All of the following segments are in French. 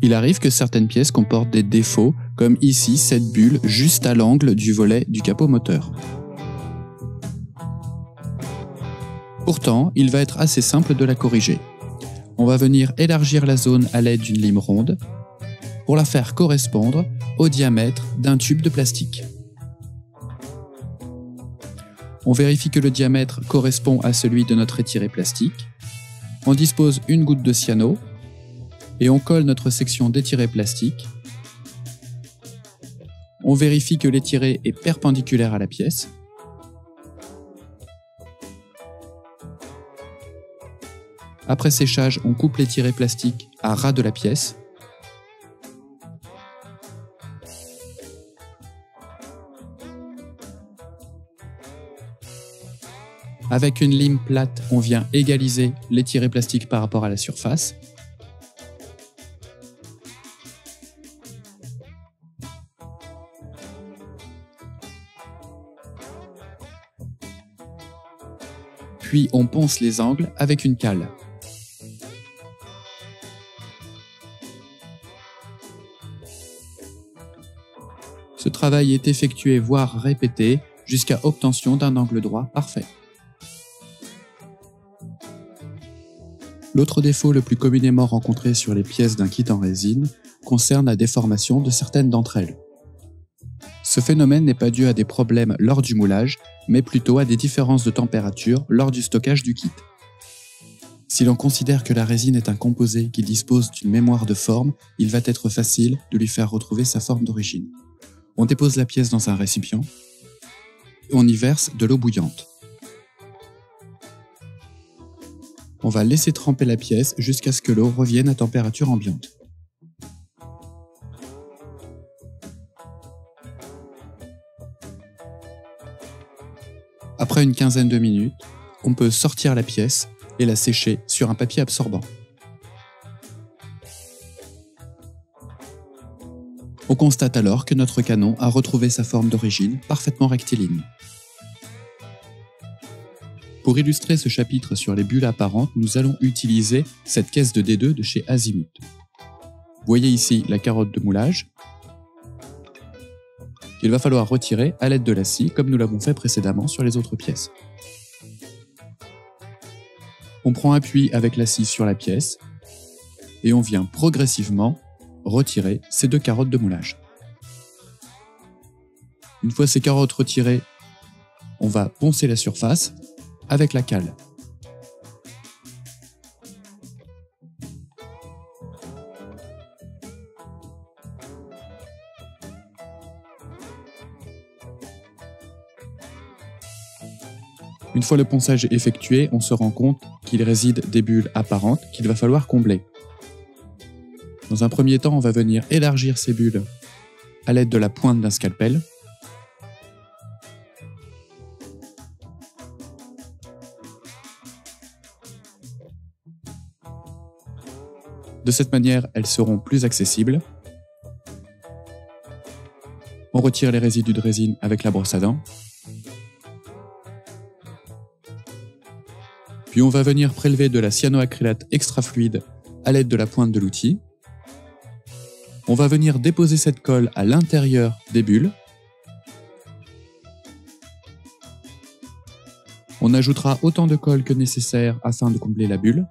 Il arrive que certaines pièces comportent des défauts, comme ici cette bulle juste à l'angle du volet du capot moteur. Pourtant, il va être assez simple de la corriger. On va venir élargir la zone à l'aide d'une lime ronde pour la faire correspondre au diamètre d'un tube de plastique. On vérifie que le diamètre correspond à celui de notre étiré plastique. On dispose une goutte de cyano et on colle notre section d'étiré plastique. On vérifie que l'étiré est perpendiculaire à la pièce. Après séchage, on coupe l'étiré plastique à ras de la pièce. Avec une lime plate, on vient égaliser l'étiré plastique par rapport à la surface. Puis on ponce les angles avec une cale. Ce travail est effectué voire répété jusqu'à obtention d'un angle droit parfait. L'autre défaut le plus communément rencontré sur les pièces d'un kit en résine concerne la déformation de certaines d'entre elles. Ce phénomène n'est pas dû à des problèmes lors du moulage, mais plutôt à des différences de température lors du stockage du kit. Si l'on considère que la résine est un composé qui dispose d'une mémoire de forme, il va être facile de lui faire retrouver sa forme d'origine. On dépose la pièce dans un récipient et on y verse de l'eau bouillante. On va laisser tremper la pièce jusqu'à ce que l'eau revienne à température ambiante. Après une quinzaine de minutes, on peut sortir la pièce et la sécher sur un papier absorbant. On constate alors que notre canon a retrouvé sa forme d'origine parfaitement rectiligne. Pour illustrer ce chapitre sur les bulles apparentes, nous allons utiliser cette caisse de D2 de chez Azimut. Vous voyez ici la carotte de moulage qu'il va falloir retirer à l'aide de la scie comme nous l'avons fait précédemment sur les autres pièces. On prend appui avec la scie sur la pièce et on vient progressivement retirer ces deux carottes de moulage. Une fois ces carottes retirées, on va poncer la surface avec la cale. Une fois le ponçage effectué, on se rend compte qu'il réside des bulles apparentes qu'il va falloir combler. Dans un premier temps, on va venir élargir ces bulles à l'aide de la pointe d'un scalpel. De cette manière, elles seront plus accessibles. On retire les résidus de résine avec la brosse à dents. Puis on va venir prélever de la cyanoacrylate extra fluide à l'aide de la pointe de l'outil. On va venir déposer cette colle à l'intérieur des bulles. On ajoutera autant de colle que nécessaire afin de combler la bulle.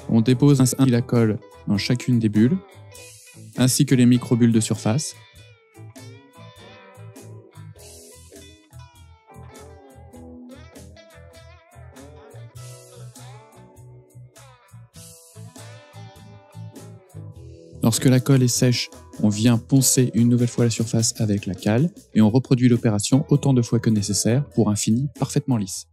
On dépose ainsi la colle dans chacune des bulles, ainsi que les micro-bulles de surface. Lorsque la colle est sèche, on vient poncer une nouvelle fois la surface avec la cale et on reproduit l'opération autant de fois que nécessaire pour un fini parfaitement lisse.